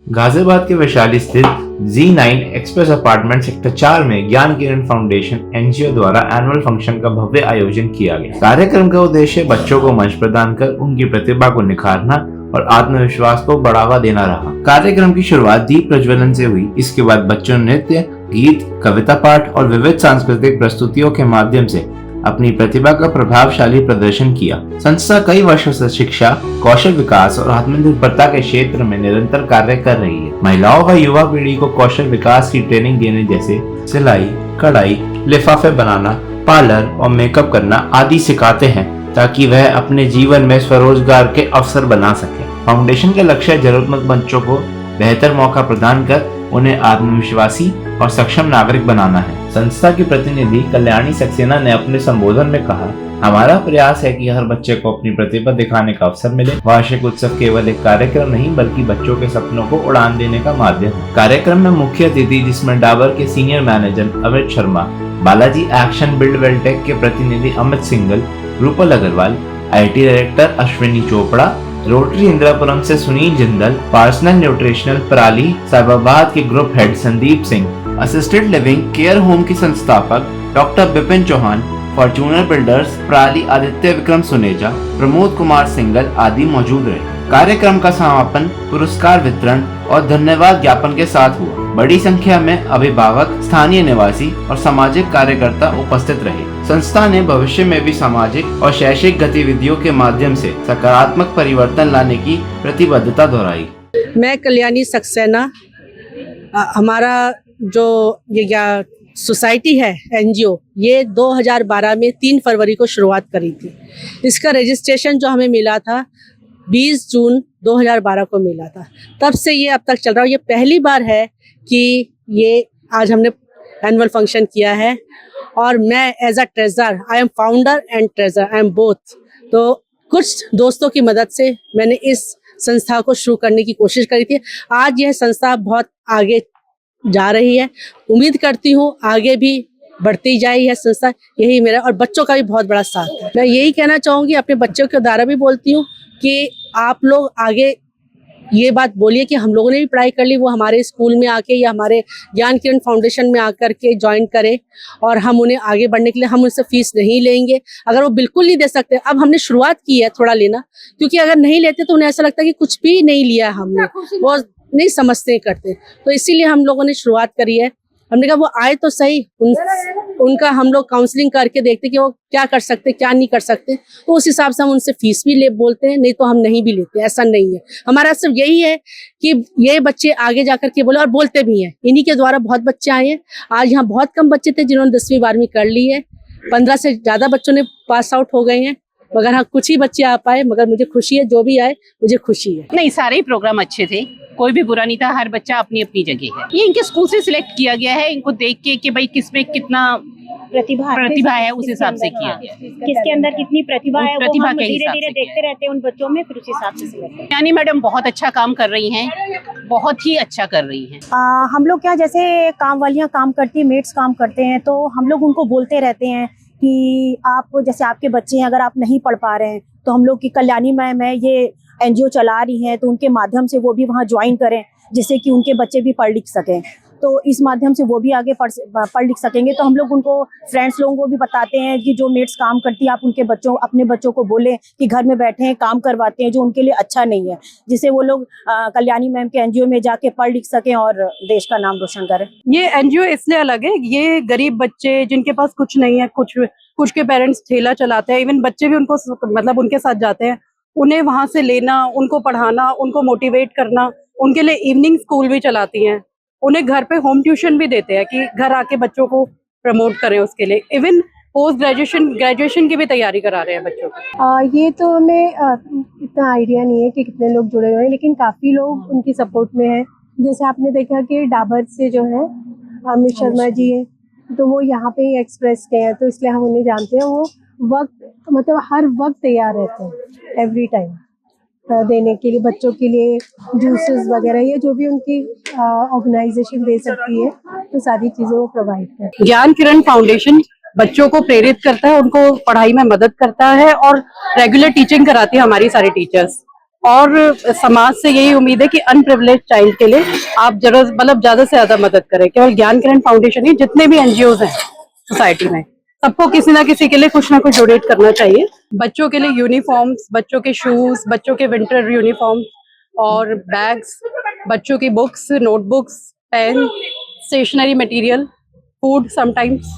गाजियाबाद के वैशाली स्थित Z9 express apartment sector 4 में ज्ञान किरण फाउंडेशन एनजीओ द्वारा एनुअल फंक्शन का भव्य आयोजन किया गया। कार्यक्रम का उद्देश्य बच्चों को मंच प्रदान कर उनकी प्रतिभा को निखारना और आत्मविश्वास को बढ़ावा देना रहा। कार्यक्रम की शुरुआत दीप प्रज्वलन से हुई। इसके बाद बच्चों ने नृत्य, गीत, कविता पाठ और विविध सांस्कृतिक प्रस्तुतियों के माध्यम से अपनी प्रतिभा का प्रभावशाली प्रदर्शन किया। संस्था कई वर्षों से शिक्षा, कौशल विकास और आत्मनिर्भरता के क्षेत्र में निरंतर कार्य कर रही है। महिलाओं व युवा पीढ़ी को कौशल विकास की ट्रेनिंग देने जैसे सिलाई, कढ़ाई, लिफाफे बनाना, पार्लर और मेकअप करना आदि सिखाते हैं ताकि वह अपने जीवन में स्वरोजगार के अवसर बना सके। फाउंडेशन का लक्ष्य जरूरतमंद बच्चों को बेहतर मौका प्रदान कर उन्हें आत्मविश्वासी और सक्षम नागरिक बनाना है। संस्था की प्रतिनिधि कल्याणी सक्सेना ने अपने संबोधन में कहा, हमारा प्रयास है कि हर बच्चे को अपनी प्रतिभा दिखाने का अवसर मिले। वार्षिक उत्सव केवल एक कार्यक्रम नहीं बल्कि बच्चों के सपनों को उड़ान देने का माध्यम है। कार्यक्रम में मुख्य अतिथि जिसमें डाबर के senior manager Amit Sharma, Balaji action build वेलटेक के प्रतिनिधि Amit Singal, Rupal Agarwal, IT director Ashwini Chopra, Rotary Indirapuram से सुनील जिंदल, पर्सनल न्यूट्रिशनल पराली साहिबाबाद के group head Sandeep Singh, assisted living care home के संस्थापक doctor Vipin Chauhan, Fortuner builders पराली आदित्य विक्रम सुनेजा, प्रमोद कुमार सिंगल आदि मौजूद रहे। कार्यक्रम का समापन पुरस्कार वितरण और धन्यवाद ज्ञापन के साथ हुआ। बड़ी संख्या में अभिभावक, स्थानीय निवासी और सामाजिक कार्यकर्ता उपस्थित रहे। संस्था ने भविष्य में भी सामाजिक और शैक्षिक गतिविधियों के माध्यम से सकारात्मक परिवर्तन लाने की प्रतिबद्धता दोहराई। मैं कल्याणी सक्सेना, हमारा जो ये सोसाइटी है एनजीओ, ये 2012 में 3 फरवरी को शुरुआत करी थी। इसका रजिस्ट्रेशन जो हमें मिला था 20 जून 2012 को मिला था। तब से ये अब तक चल रहा है। ये पहली बार है कि ये आज हमने एनुअल फंक्शन किया है और मैं as a treasure, I am founder and treasure, I am both. तो कुछ दोस्तों की मदद से मैंने इस संस्था को शुरू करने की कोशिश करी थी। आज यह संस्था बहुत आगे जा रही है। उम्मीद करती हूँ आगे भी बढ़ती जाए यह संस्था। यही मेरा और बच्चों का भी बहुत बड़ा साथ है। मैं यही कहना चाहूँगी, अपने बच्चों के द्वारा भी बोलती हूँ कि आप लोग आगे ये बात बोलिए कि हम लोगों ने भी पढ़ाई कर ली, वो हमारे स्कूल में आके या हमारे ज्ञान किरण फाउंडेशन में आकर के ज्वाइन करें और हम उन्हें आगे बढ़ने के लिए हम उनसे फीस नहीं लेंगे। अगर वो बिल्कुल नहीं दे सकते, अब हमने शुरुआत की है थोड़ा लेना, क्योंकि अगर नहीं लेते तो उन्हें ऐसा लगता है कि कुछ भी नहीं लिया हमने, वो नहीं समझते करते। तो इसीलिए हम लोगों ने शुरुआत करी है। हमने कहा वो आए तो सही, उनका हम लोग काउंसलिंग करके देखते कि वो क्या कर सकते क्या नहीं कर सकते, तो उस हिसाब से हम उनसे फीस भी ले बोलते हैं, नहीं तो हम नहीं भी लेते। ऐसा नहीं है, हमारा सिर्फ यही है कि ये बच्चे आगे जाकर के बोले, और बोलते भी हैं। इन्हीं के द्वारा बहुत बच्चे आए हैं। आज यहाँ बहुत कम बच्चे थे जिन्होंने 10वीं 12वीं कर ली है। 15 से ज्यादा बच्चों ने पास आउट हो गए हैं, मगर हाँ कुछ ही बच्चे आ पाए। मगर मुझे खुशी है, जो भी आए मुझे खुशी है। नहीं, सारे ही प्रोग्राम अच्छे थे, कोई भी बुरा नहीं था। हर बच्चा अपनी अपनी जगह है। ये इनके स्कूल से सिलेक्ट किया गया है, इनको देख के कि भाई किसमें कितना प्रतिभा है उस हिसाब से किया गया है। किसके अंदर कितनी प्रतिभा है, वो हम धीरे धीरे देखते रहते हैं उन बच्चों में, फिर उस हिसाब से सिलेक्ट। यानी मैडम बहुत अच्छा काम कर रही हैं, बहुत ही अच्छा कर रही हैं। हम लोग क्या, जैसे काम वालियाँ काम करती है, मेट्स काम करते हैं, तो हम लोग उनको बोलते रहते हैं कि आप जैसे आपके बच्चे हैं, अगर आप नहीं पढ़ पा रहे हैं तो हम लोग की कल्याणी मैम है, ये एनजीओ चला रही हैं, तो उनके माध्यम से वो भी वहाँ ज्वाइन करें, जिससे कि उनके बच्चे भी पढ़ लिख सकें। तो इस माध्यम से वो भी आगे पढ़ लिख सकेंगे। तो हम लोग उनको, फ्रेंड्स लोगों को भी बताते हैं कि जो मेट्स काम करती है, आप उनके अपने बच्चों को बोलें कि घर में बैठे हैं काम करवाते हैं जो उनके लिए अच्छा नहीं है, जिससे वो लोग कल्याणी मैम के एनजीओ में जाके पढ़ लिख सकें और देश का नाम रोशन करें। ये एनजीओ इसलिए अलग है, ये गरीब बच्चे जिनके पास कुछ नहीं है, कुछ के पेरेंट्स ठेला चलाते हैं, इवन बच्चे भी उनको मतलब उनके साथ जाते हैं, उन्हें वहां से लेना, उनको पढ़ाना, उनको मोटिवेट करना, उनके लिए इवनिंग स्कूल भी चलाती हैं, उन्हें घर पे होम ट्यूशन भी देते हैं कि घर आके बच्चों को प्रमोट करें उसके लिए। इवन पोस्ट ग्रेजुएशन की भी तैयारी करा रहे हैं बच्चों को। ये तो हमें इतना आइडिया नहीं है कि कितने लोग जुड़े हुए हैं, लेकिन काफ़ी लोग उनकी सपोर्ट में हैं। जैसे आपने देखा कि डाबर से जो है अमित शर्मा जी हैं, तो वो यहाँ पे ही एक्सप्रेस के हैं, तो इसलिए हम उन्हें जानते हैं। वो मतलब हर वक्त तैयार रहते हैं, एवरी टाइम देने के लिए, बच्चों के लिए जूसेस वगैरह, ये जो भी उनकी ऑर्गेनाइजेशन दे सकती है, तो सारी चीज़ें वो प्रोवाइड करती है। ज्ञान किरण फाउंडेशन बच्चों को प्रेरित करता है, उनको पढ़ाई में मदद करता है और रेगुलर टीचिंग कराती है हमारी सारी टीचर्स। और समाज से यही उम्मीद है कि अनप्रिविलेज चाइल्ड के लिए आप जरूर मतलब ज्यादा से ज्यादा मदद करें। केवल ज्ञान किरण फाउंडेशन ही, जितने भी एनजीओज हैं सोसाइटी में, सबको किसी ना किसी के लिए कुछ ना कुछ डोनेट करना चाहिए। बच्चों के लिए यूनिफॉर्म्स, बच्चों के शूज, बच्चों के विंटर यूनिफॉर्म और बैग्स, बच्चों की books, notebooks, pen, stationery material, food sometimes.